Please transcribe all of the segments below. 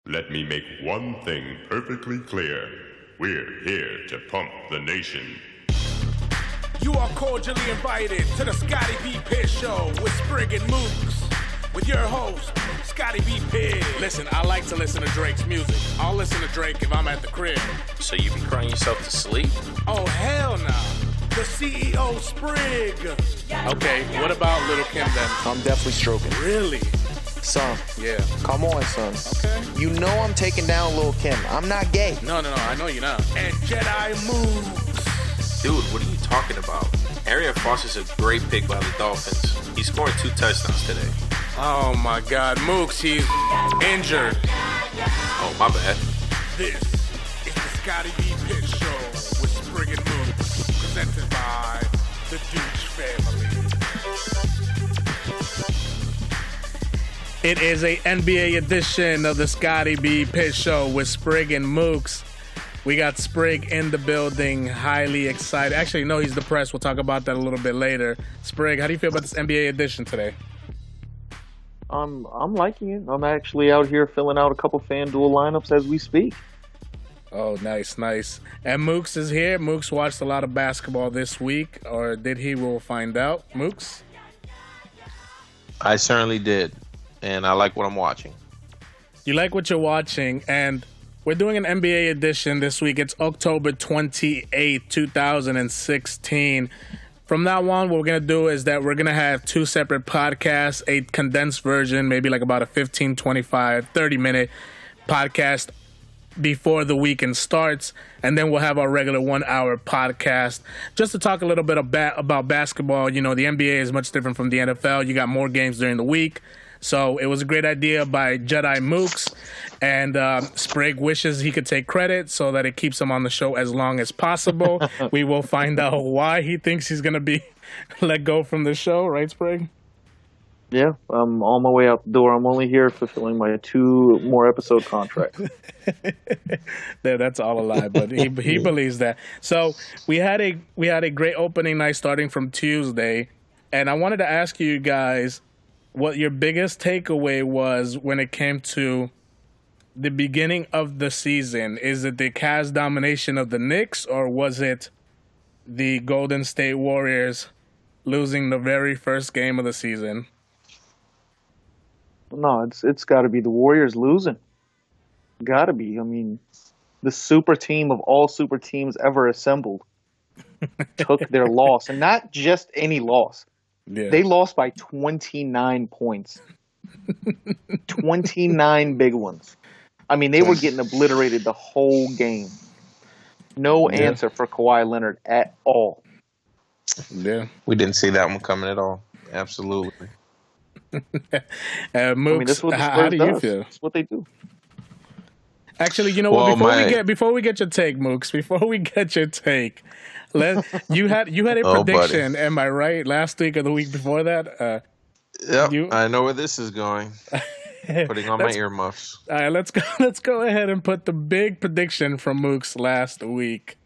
Let me make one thing perfectly clear. We're here to pump the nation. You are cordially invited to the Scotty B. Pihh Show with Sprigg Mooks. With your host, Scotty B. Pihh. Listen, I like to listen to Drake's music. I'll listen to Drake if I'm at the crib. So you be crying yourself to sleep? Oh, hell no. The CEO, Sprigg. Okay, what about Lil' Kim then? I'm definitely stroking. Really? Son. Yeah. Come on, son. Okay. You know I'm taking down Lil' Kim. I'm not gay. No, I know you're not. And Jedi Mooks. Dude, what are you talking about? Arian Foster's a great pick by the Dolphins. He scored 2 touchdowns today. Oh my God, Mooks, he's injured. Oh, my bad. This is the Scotty B. Pihh Show with Sprigg Mooks, presented by the Dooch family. It is a NBA edition of the Scotty B. Pihh Show with Sprigg and Mooks. We got Sprigg in the building, highly excited. Actually, no, he's depressed. We'll talk about that a little bit later. Sprigg, how do you feel about this NBA edition today? I'm liking it. I'm actually out here filling out a couple FanDuel lineups as we speak. Oh, nice. And Mooks is here. Mooks watched a lot of basketball this week, or did he? We'll find out. Mooks? I certainly did, and I like what I'm watching. You like what you're watching, and we're doing an NBA edition this week. It's October 28th, 2016. From now on, what we're going to do is that we're going to have 2 separate podcasts, a condensed version, maybe like about a 15, 25, 30-minute podcast before the weekend starts, and then we'll have our regular 1-hour podcast just to talk a little bit about basketball. You know, the NBA is much different from the NFL. You got more games during the week. So it was a great idea by Jedi Mooks, and Sprigg wishes he could take credit so that it keeps him on the show as long as possible. We will find out why he thinks he's going to be let go from the show, right, Sprigg? Yeah, I'm on my way out the door. I'm only here fulfilling my 2 more episode contract. That's all a lie, but he believes that. So we had a great opening night starting from Tuesday, and I wanted to ask you guys what your biggest takeaway was when it came to the beginning of the season. Is it the Cavs domination of the Knicks, or was it the Golden State Warriors losing the very first game of the season? No, it's got to be the Warriors losing. Got to be. I mean, the super team of all super teams ever assembled took their loss, and not just any loss. Yeah. They lost by 29 points. 29 big ones. I mean, they were getting obliterated the whole game. No answer for Kawhi Leonard at all. Yeah. We didn't see that one coming at all. Absolutely. Mooks, I mean, this is what the Spurs how do you does. feel? That's what they do. Actually, you know what? Before we get your take, Mooks, you had a prediction. Buddy. Am I right? Last week or the week before that? Yep, I know where this is going. Putting on my earmuffs. All right, let's go ahead and put the big prediction from Mooks last week.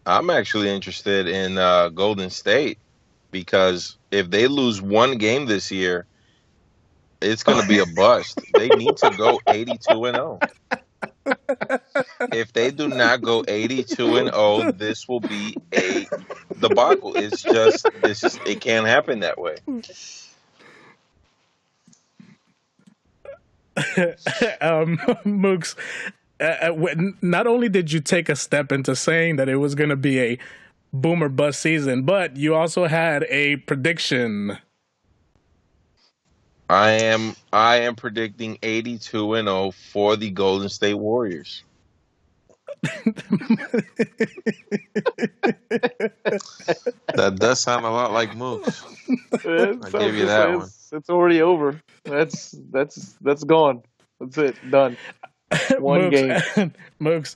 I'm actually interested in Golden State because if they lose one game this year, it's going to be a bust. They need to go 82-0. If they do not go 82-0, this will be a debacle. It can't happen that way. Mooks, not only did you take a step into saying that it was going to be a boomer bust season, but you also had a prediction. I am predicting 82-0 for the Golden State Warriors. That does sound a lot like Mooks. I give you that one. It's already over. That's gone. That's it. Done. One game. Mooks,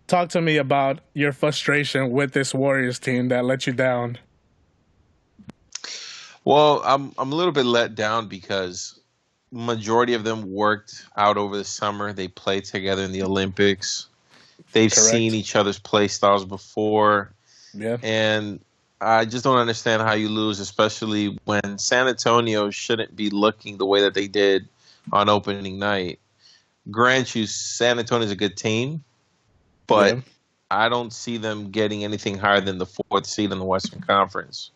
talk to me about your frustration with this Warriors team that let you down. Well, I'm a little bit let down because majority of them worked out over the summer. They played together in the Olympics. They've seen each other's play styles before. Yeah. And I just don't understand how you lose, especially when San Antonio shouldn't be looking the way that they did on opening night. grant you, San Antonio's a good team, but I don't see them getting anything higher than the 4th seed in the Western Conference.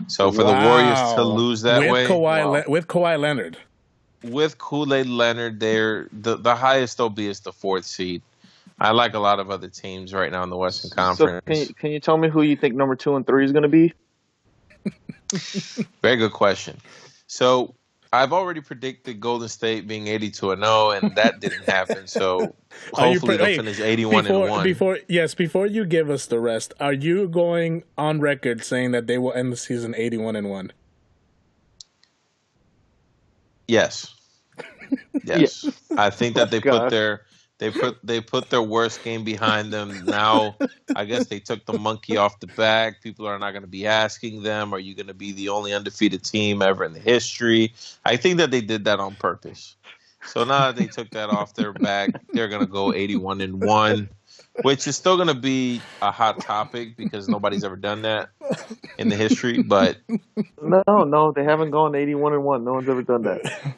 So for the Warriors to lose that with way, with Kawhi Leonard, with Kool-Aid Leonard, the highest they'll be is the 4th seed. I like a lot of other teams right now in the Western Conference. So can you tell me who you think number 2 and 3 is going to be? Very good question. So I've already predicted Golden State being 82-0, and that didn't happen. So hopefully they'll finish 81-1. Before you give us the rest, are you going on record saying that they will end the season 81-1? Yes. Yes. Yeah. I think that they put their worst game behind them. Now, I guess they took the monkey off the back. People are not going to be asking them, are you going to be the only undefeated team ever in the history? I think that they did that on purpose. So now that they took that off their back, they're going to go 81-1, which is still going to be a hot topic because nobody's ever done that in the history. But no, they haven't gone 81-1. No one's ever done that.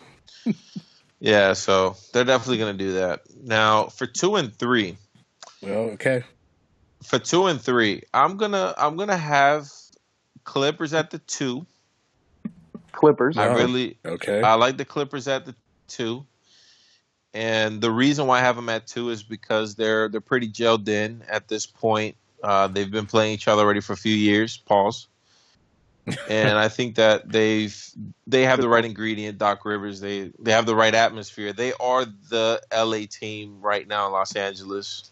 yeah, so they're definitely going to do that. Now, for 2 and 3. Well, okay. For 2 and 3, I'm gonna have Clippers at the 2. Clippers. I like the Clippers at the 2. And the reason why I have them at 2 is because they're pretty gelled in at this point. They've been playing each other already for a few years. Pause. And I think that they have the right ingredient. Doc Rivers, they have the right atmosphere. They are the LA team right now in Los Angeles.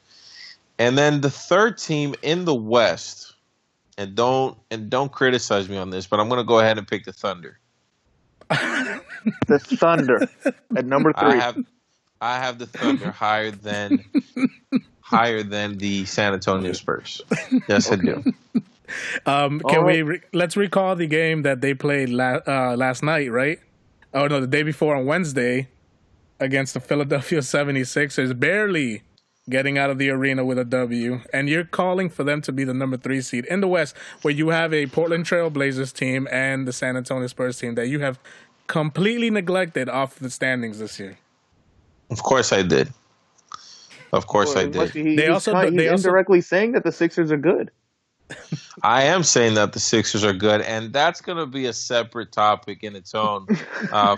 And then the 3rd team in the West, and don't criticize me on this, but I'm going to go ahead and pick the Thunder. The Thunder at number 3. I have the Thunder higher than the San Antonio Spurs. Yes, okay. I do. Let's recall the game that they played last night, right? Oh no, the day before on Wednesday against the Philadelphia 76ers, barely getting out of the arena with a W, and you're calling for them to be the number 3 seed in the West, where you have a Portland Trail Blazers team and the San Antonio Spurs team that you have completely neglected off the standings this year. Of course I did. I did. He's indirectly saying that the Sixers are good. I am saying that the Sixers are good, and that's going to be a separate topic in its own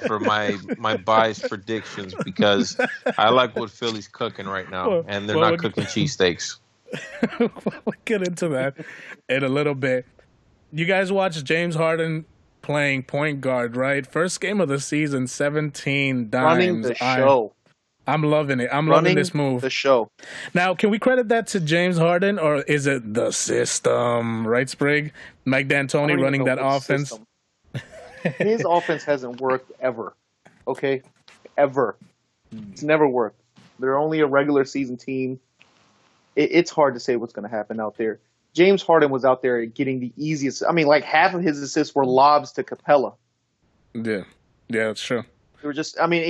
for my biased predictions, because I like what Philly's cooking right now, and they're not cooking cheesesteaks. We'll get into that in a little bit. You guys watched James Harden playing point guard, right? First game of the season, 17 dimes. Running the show. I'm loving it. I'm loving this move. The show. Now, can we credit that to James Harden, or is it the system, right, Sprigg? Mike D'Antoni running that offense? His offense hasn't worked ever. Okay? Ever. It's never worked. They're only a regular season team. It's hard to say what's going to happen out there. James Harden was out there getting the easiest. I mean, like half of his assists were lobs to Capella. Yeah, that's true. They were just. I mean,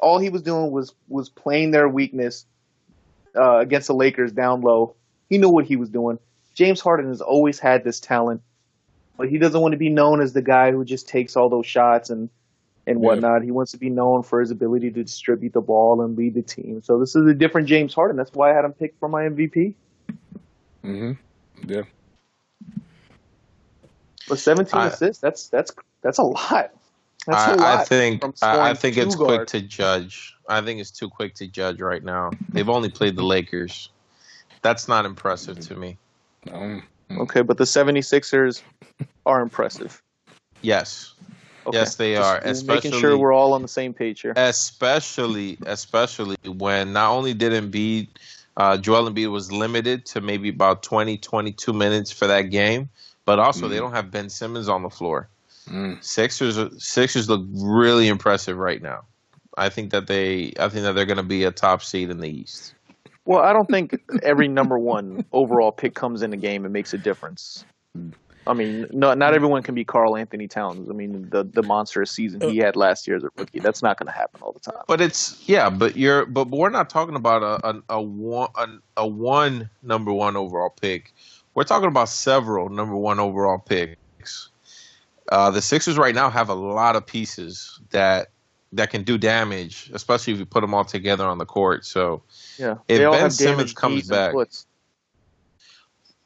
all he was doing was playing their weakness against the Lakers down low. He knew what he was doing. James Harden has always had this talent, but he doesn't want to be known as the guy who just takes all those shots and whatnot. He wants to be known for his ability to distribute the ball and lead the team. So this is a different James Harden. That's why I had him picked for my MVP. Mm-hmm. Yeah. But 17 assists, that's a lot. I think it's quick to judge. I think it's too quick to judge right now. They've only played the Lakers. That's not impressive to me. Okay, but the 76ers are impressive. Yes. Okay. Yes, they are. Especially making sure we're all on the same page here. Especially when not only did Joel Embiid was limited to maybe about 20, 22 minutes for that game, but also they don't have Ben Simmons on the floor. Sixers look really impressive right now. I think that they're going to be a top seed in the East. Well, I don't think every number 1 overall pick comes in the game and makes a difference. I mean, not everyone can be Karl Anthony Towns. I mean, the monstrous season he had last year as a rookie, that's not going to happen all the time. But we're not talking about a one number 1 overall pick. We're talking about several number 1 overall picks. The Sixers right now have a lot of pieces that that can do damage, especially if you put them all together on the court. So Yeah, if they all Ben have Simmons damaged comes knees and back, foots.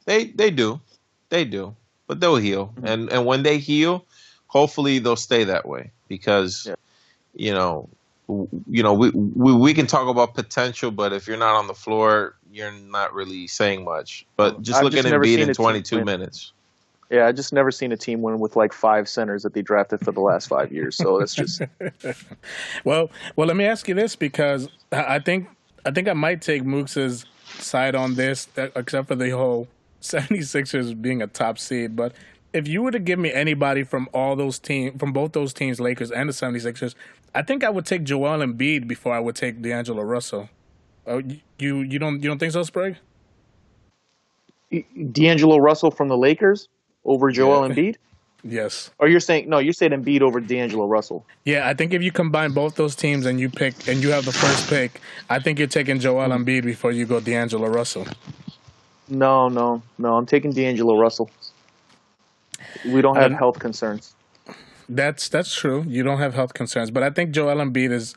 they do, but they'll heal, Mhm. and when they heal, hopefully they'll stay that way because Yeah. you know. We can talk about potential, but if you're not on the floor, you're not really saying much. But just I've look at just never Embiid seen in a team 22 win. minutes. Yeah, I just never seen a team win with like 5 centers that they drafted for the last 5 years. So that's just Well, let me ask you this because I think I might take Mooks' side on this, except for the whole 76ers being a top seed. But if you were to give me anybody from both those teams, Lakers and the 76ers, I think I would take Joel Embiid before I would take D'Angelo Russell. You don't think so, Sprague? D'Angelo Russell from the Lakers over Joel Yeah. Embiid. Yes. Or you're saying Embiid over D'Angelo Russell. Yeah, I think if you combine both those teams and you have the first pick, I think you're taking Joel Embiid before you go D'Angelo Russell. No. I'm taking D'Angelo Russell. We don't have health concerns. That's true. You don't have health concerns, but I think Joel Embiid is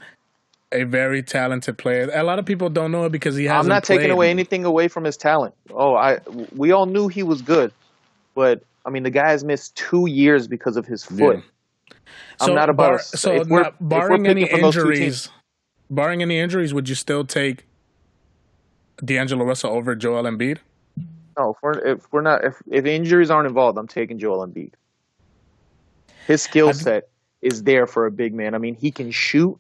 a very talented player. A lot of people don't know it because he hasn't I'm not taking played. anything away from his talent. We all knew he was good, but I mean the guy has missed 2 years because of his foot. Yeah. I'm not about barring any picking from those two teams. barring any injuries, would you still take D'Angelo Russell over Joel Embiid? No, if injuries aren't involved, I'm taking Joel Embiid. His skill set is there for a big man. I mean, he can shoot.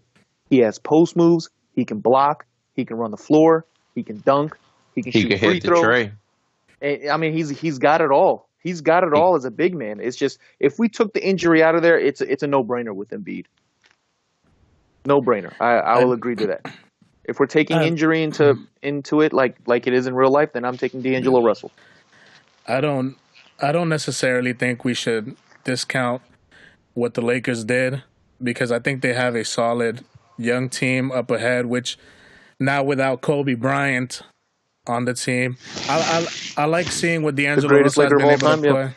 He has post moves. He can block. He can run the floor. He can dunk. He can shoot free hit the throws. tray. I mean, he's got it all. He's got it all as a big man. It's just if we took the injury out of there, it's a no-brainer with Embiid. No-brainer. I will agree to that. If we're taking injury into it like it is in real life, then I'm taking D'Angelo Russell. I don't necessarily think we should discount what the Lakers did because I think they have a solid young team up ahead, which now without Kobe Bryant on the team, I like seeing what D'Angelo Russell has been able to play. Yeah.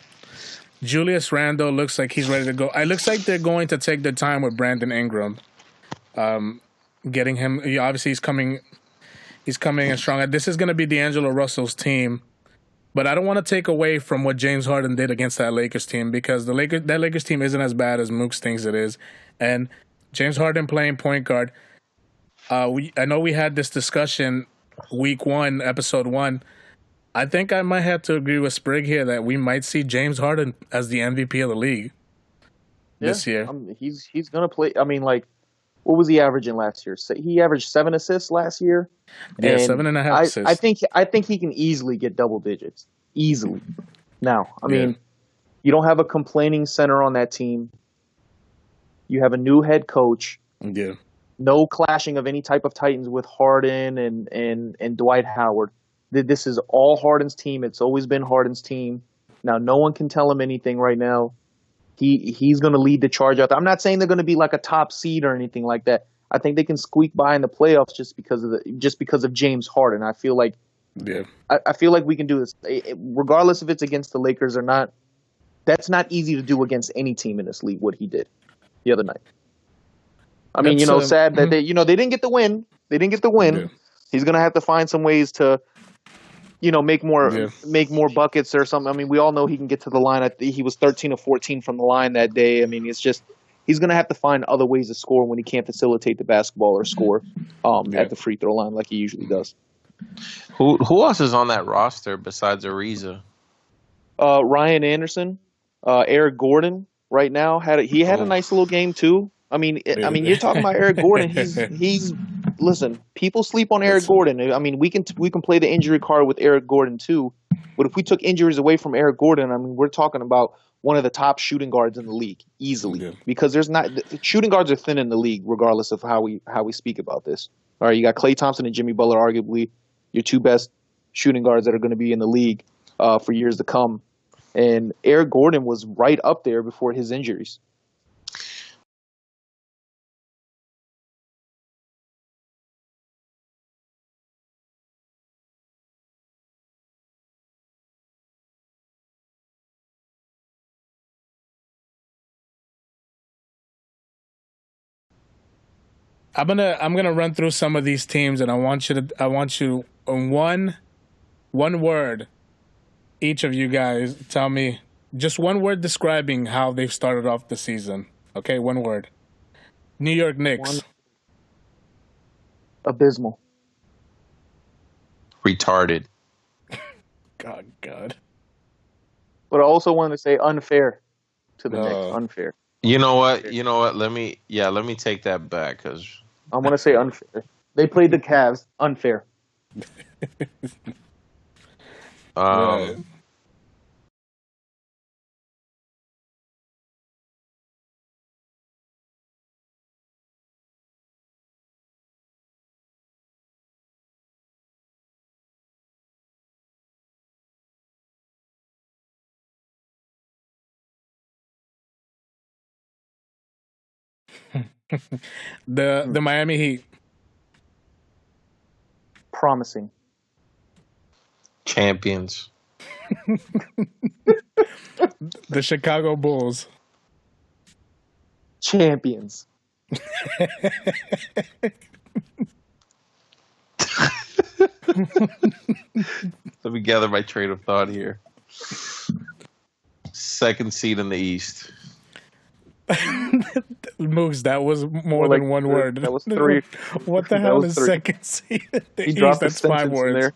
Julius Randle looks like he's ready to go. It looks like they're going to take their time with Brandon Ingram. Getting him, obviously he's coming in strong. This is going to be D'Angelo Russell's team, but I don't want to take away from what James Harden did against that Lakers team because that Lakers team isn't as bad as Mooks thinks it is. And James Harden playing point guard. I know we had this discussion week 1, episode 1. I think I might have to agree with Sprigg here that we might see James Harden as the MVP of the league this year. He's going to play. I mean, like, what was he averaging last year? So he averaged 7 assists last year. Yeah, 7.5 assists. I think he can easily get double digits. Easily. Now, I mean, you don't have a complaining center on that team. You have a new head coach. Yeah. No clashing of any type of Titans with Harden and Dwight Howard. This is all Harden's team. It's always been Harden's team. Now, no one can tell him anything right now. He's going to lead the charge out there. I'm not saying they're going to be like a top seed or anything like that. I think they can squeak by in the playoffs just because of James Harden. I feel like I feel like we can do this regardless if it's against the Lakers or not. That's not easy to do against any team in this league. What he did the other night. I mean, sad that they didn't get the win. They didn't get the win. Yeah. He's going to have to find some ways to make more buckets or something. I mean, we all know he can get to the line. He was 13 of 14 from the line that day. I mean, it's just he's going to have to find other ways to score when he can't facilitate the basketball or score at the free throw line like he usually does. Who else is on that roster besides Ariza? Ryan Anderson, Eric Gordon. Right now had a nice little game too. I mean, you're talking about Eric Gordon. He's listen. People sleep on Eric Gordon. I mean, we can play the injury card with Eric Gordon too. But if we took injuries away from Eric Gordon, I mean, we're talking about one of the top shooting guards in the league easily. Because shooting guards are thin in the league, regardless of how we speak about this. All right, you got Klay Thompson and Jimmy Butler, arguably your two best shooting guards that are going to be in the league for years to come. And Eric Gordon was right up there before his injuries. I'm gonna run through some of these teams, and I want you in one word. Each of you guys tell me just one word describing how they've started off the season. Okay, one word. New York Knicks. Abysmal. Retarded. God. But I also wanted to say unfair to the Knicks. Unfair. You know what? Let me take that back because I want to say unfair. They played the Cavs. Unfair. Right. The Miami Heat. Promising. champions. The Chicago Bulls. Champions. Let me gather my train of thought here. Second seed in the East. Mooks, that was more than one word. That was three. What the That hell was is three. second seed in the He East? dropped a That's 5 sentence in words.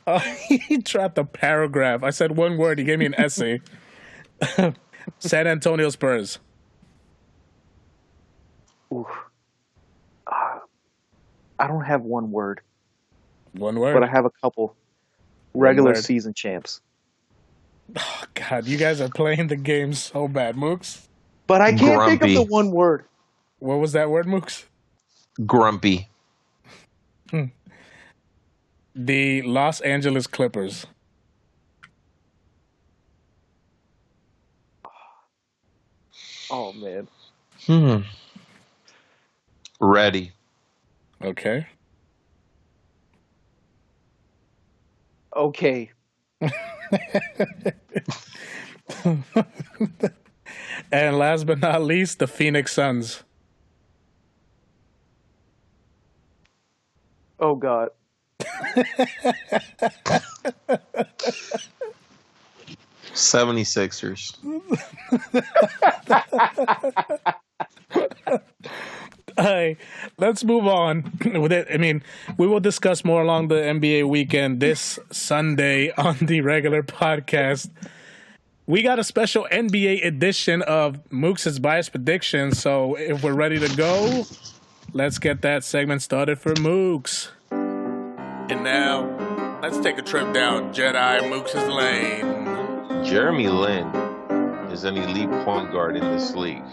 there. He dropped a paragraph. I said one word. He gave me an essay. San Antonio Spurs. Oof. I don't have one word, One word. but I have a couple. Regular word. season champs. Oh, God, you guys are playing the game so bad, Mooks. But I can't think of Grumpy. the one word. What was that word, Mooks? Grumpy. The Los Angeles Clippers. Oh, man. Ready. Okay. Okay. And last but not least, the Phoenix Suns. Oh, God. 76ers. Hey, let's move on with it. I mean, we will discuss more along the NBA weekend this Sunday on the regular podcast. We got a special NBA edition of Mooks' Bias Predictions. So if we're ready to go, let's get that segment started for Mooks. And now, let's take a trip down Jedi Mooks' lane. Jeremy Lin is an elite point guard in this league.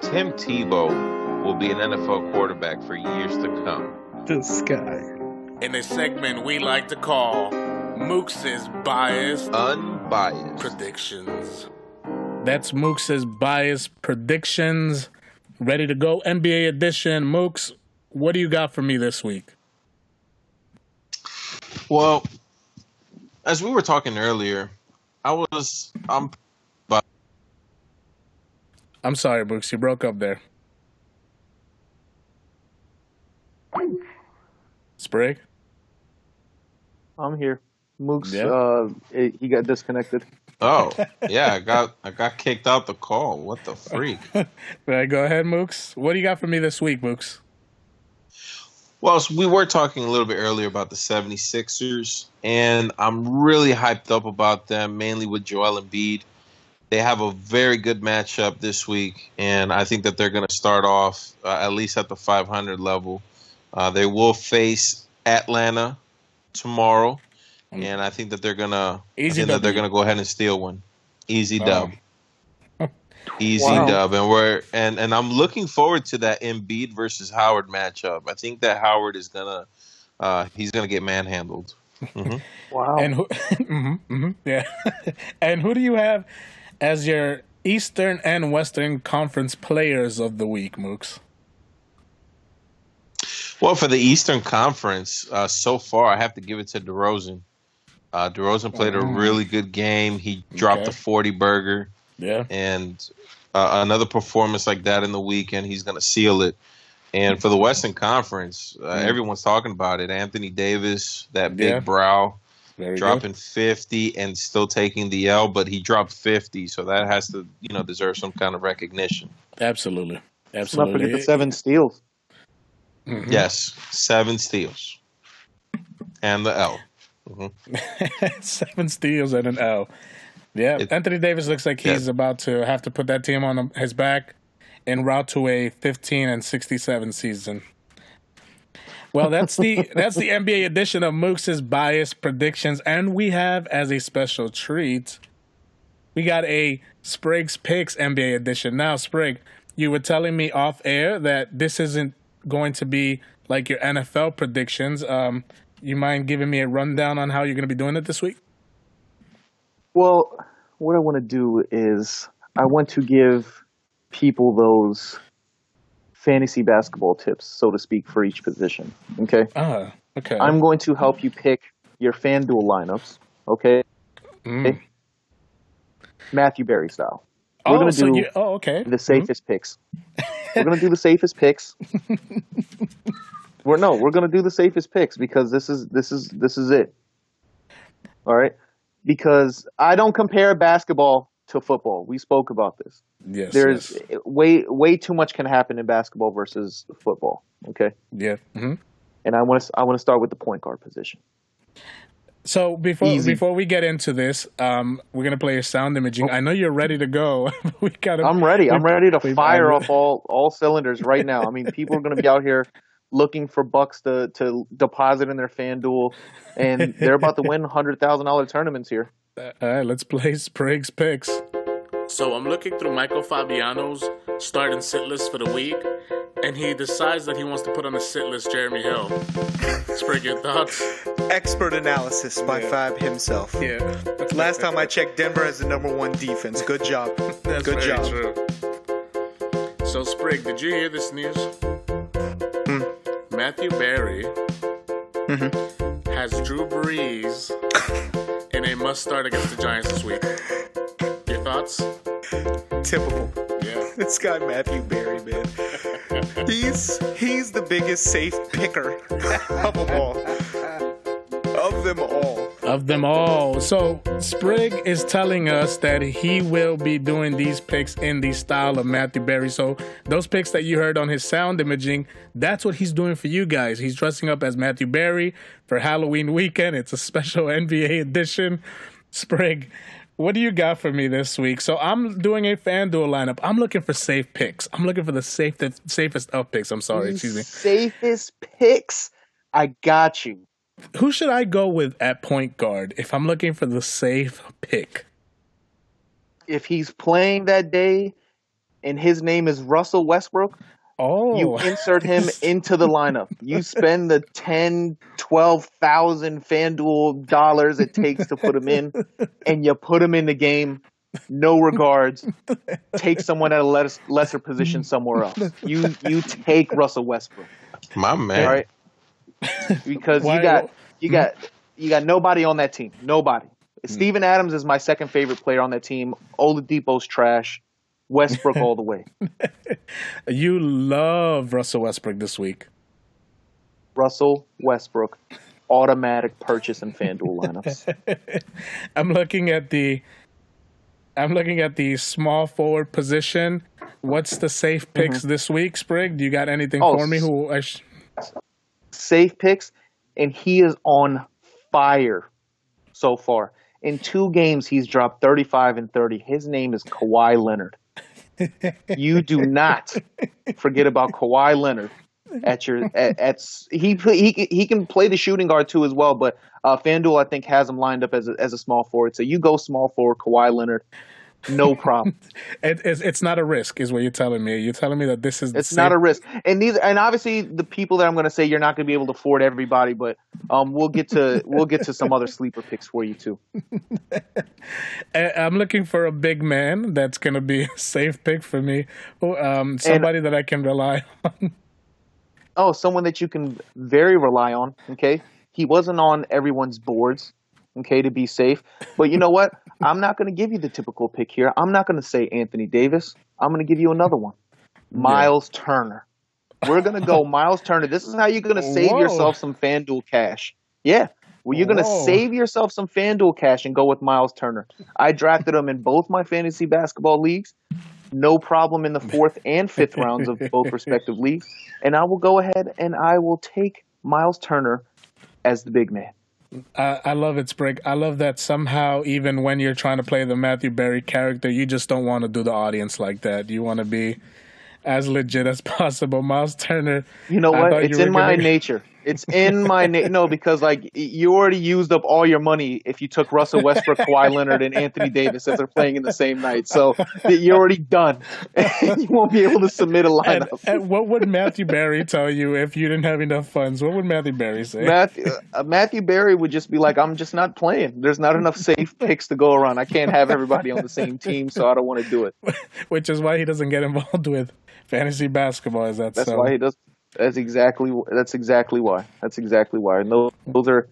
Tim Tebow will be an NFL quarterback for years to come. This guy. In a segment we like to call Mooks' Bias Unbiased. Predictions. That's Mooks' Bias Predictions. Ready to go, NBA edition. Mooks, what do you got for me this week? Well, as we were talking earlier, I'm sorry, Mooks, you broke up there. Sprigg? I'm here. Mooks, Yeah. he got disconnected. Oh, yeah, I got kicked out the call. What the freak? Right, go ahead, Mooks. What do you got for me this week, Mooks? Well, so we were talking a little bit earlier about the 76ers, and I'm really hyped up about them, mainly with Joel Embiid. They have a very good matchup this week, and I think that they're going to start off at least at the 500 level. They will face Atlanta tomorrow, and I think that they're going to go ahead and steal one. Easy dub. Easy dub, and I'm looking forward to that Embiid versus Howard matchup. I think that Howard is he's gonna get manhandled. Mm-hmm. Wow. And who, yeah. And who do you have as your Eastern and Western Conference players of the week, Mooks? Well, for the Eastern Conference, so far I have to give it to DeRozan. DeRozan played a really good game. He dropped a 40 burger. Yeah. And another performance like that in the weekend, he's going to seal it. And for the Western Conference, everyone's talking about it. Anthony Davis, that big brow, Very dropping good. 50 and still taking the L, but he dropped 50, so that has to, deserve some kind of recognition. Absolutely. Let's not forget the 7 steals. Mm-hmm. Yes, 7 steals. And the L. Mm-hmm. 7 steals and an L. Yeah, Anthony Davis looks like he's about to have to put that team on his back en route to a 15-67 season. Well, that's the NBA edition of Mooks' biased predictions, and we have as a special treat, we got a Sprigg's Picks NBA edition. Now, Sprigg, you were telling me off air that this isn't going to be like your NFL predictions. You mind giving me a rundown on how you're going to be doing it this week? Well, what I want to do is I want to give people those fantasy basketball tips, so to speak, for each position. Okay? Okay. I'm going to help you pick your FanDuel lineups. Okay? Matthew Berry style. We're going to do the safest picks. We're going to do the safest picks. We're going to do the safest picks because this is it. All right? Because I don't compare basketball to football. We spoke about this. Yes. There's way too much can happen in basketball versus football. Okay. Yeah. Mm-hmm. And I want to start with the point guard position. So before we get into this, we're gonna play a sound imaging. I know you're ready to go. I'm ready. I'm ready to fire off all cylinders right now. I mean, people are gonna be out here looking for bucks to deposit in their FanDuel, and they're about to win $100,000 tournaments here. All right, let's play Sprigg's Picks. So I'm looking through Michael Fabiano's start and sit list for the week, and he decides that he wants to put on the sit list Jeremy Hill. Sprigg, your thoughts? Expert analysis by Fab himself. Yeah. Last time I checked, Denver has the #1 defense. Good job. That's Good very job. true. So Sprigg, did you hear this news? Matthew Berry has Drew Brees in a must start against the Giants this week. Your thoughts? Typical. Yeah. This guy Matthew Berry, man. He's the biggest safe picker of them all. Of them all. So Sprigg is telling us that he will be doing these picks in the style of Matthew Berry. So those picks that you heard on his sound imaging, that's what he's doing for you guys. He's dressing up as Matthew Berry for Halloween weekend. It's a special NBA edition. Sprigg, what do you got for me this week? So I'm doing a FanDuel lineup. I'm looking for safe picks. I'm looking for the safest of picks. I'm sorry, excuse me. Safest picks? I got you. Who should I go with at point guard if I'm looking for the safe pick? If he's playing that day and his name is Russell Westbrook, you insert him into the lineup. You spend the $10,000, $12,000 FanDuel dollars it takes to put him in, and you put him in the game. No regards. Take someone at a lesser position somewhere else. You take Russell Westbrook. My man. All right? Because you got nobody on that team. Nobody. Steven Adams is my second favorite player on that team. Oladipo's trash. Westbrook all the way. You love Russell Westbrook this week. Russell Westbrook, automatic purchase in FanDuel lineups. I'm looking at the small forward position. What's the safe picks this week, Sprigg? Do you got anything for me? Safe picks, and he is on fire so far. In 2 games, he's dropped 35 and 30. His name is Kawhi Leonard. You do not forget about Kawhi Leonard he can play the shooting guard too as well, but FanDuel I think has him lined up as a small forward. So you go small forward Kawhi Leonard, no problem. It's not a risk, is what you're telling me. You're telling me that this is not a risk. And obviously the people that I'm going to say you're not going to be able to afford everybody, but we'll get to some other sleeper picks for you too. I'm looking for a big man that's going to be a safe pick for me. Somebody that I can rely on. Oh, someone that you can very rely on. Okay, he wasn't on everyone's boards, okay, to be safe. But you know what? I'm not going to give you the typical pick here. I'm not going to say Anthony Davis. I'm going to give you another one. Miles Turner. We're going to go Miles Turner. This is how you're going to save yourself some FanDuel cash. Yeah. Well, you're going to save yourself some FanDuel cash and go with Miles Turner. I drafted him in both my fantasy basketball leagues. No problem in the 4th and 5th rounds of both respective leagues. And I will go ahead and I will take Miles Turner as the big man. I love it, Sprigg. I love that somehow, even when you're trying to play the Matthew Berry character, you just don't want to do the audience like that. You want to be as legit as possible. Miles Turner. You know what? It's in my nature. It's in my nature. No, because like you already used up all your money if you took Russell Westbrook, Kawhi Leonard, and Anthony Davis as they're playing in the same night. So you're already done. You won't be able to submit a lineup. And what would Matthew Berry tell you if you didn't have enough funds? What would Matthew Berry say? Matthew Berry would just be like, I'm just not playing. There's not enough safe picks to go around. I can't have everybody on the same team, so I don't want to do it. Which is why he doesn't get involved with fantasy basketball. That's why he does. That's exactly why. And those are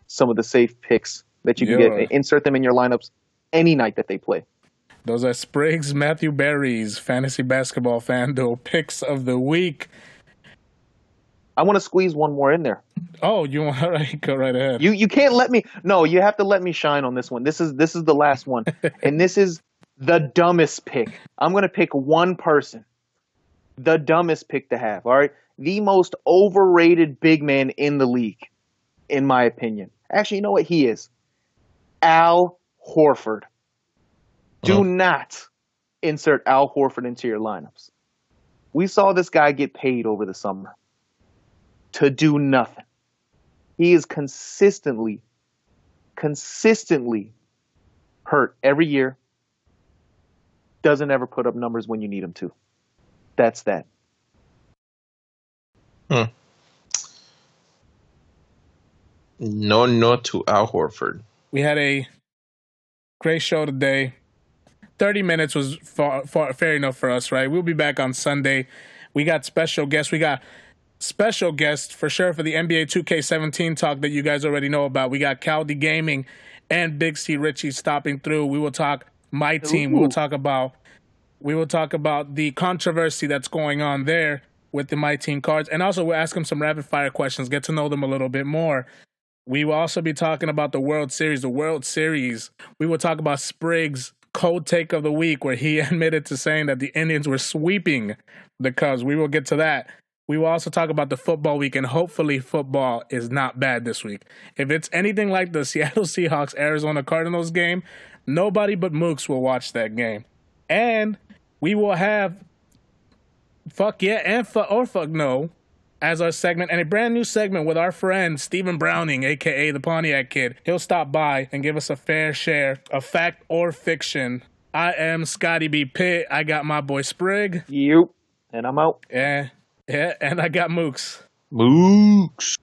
some of the safe picks that you can get. Insert them in your lineups any night that they play. Those are Sprigg's Matthew Berry's fantasy basketball FanDuel picks of the week. I want to squeeze one more in there. Oh, you want? All right, go right ahead. You can't let me. No, you have to let me shine on this one. This is the last one, and this is the dumbest pick. I'm going to pick one person. The dumbest pick to have, all right? The most overrated big man in the league, in my opinion. Actually, you know what he is? Al Horford. Do not insert Al Horford into your lineups. We saw this guy get paid over the summer to do nothing. He is consistently hurt every year. Doesn't ever put up numbers when you need him to. That's that. No to Al Horford. We had a great show today. 30 minutes was fair enough for us, right? We'll be back on Sunday. We got special guests. We got special guests for sure for the NBA 2K17 talk that you guys already know about. We got Caldy Gaming and Big C Richie stopping through. We will talk my team. We will talk about the controversy that's going on there with the My Team cards. And also we'll ask them some rapid fire questions, get to know them a little bit more. We will also be talking about the World Series. We will talk about Sprigg's cold take of the week, where he admitted to saying that the Indians were sweeping the Cubs. We will get to that. We will also talk about the football week, and hopefully football is not bad this week. If it's anything like the Seattle Seahawks Arizona Cardinals game, nobody but Mooks will watch that game. And we will have Fuck Yeah and Fuck No as our segment, and a brand new segment with our friend Stephen Browning, a.k.a. the Pontiac Kid. He'll stop by and give us a fair share of fact or fiction. I am Scotty B. Pihh. I got my boy Sprigg. You. And I'm out. Yeah, and I got Mooks. Mooks.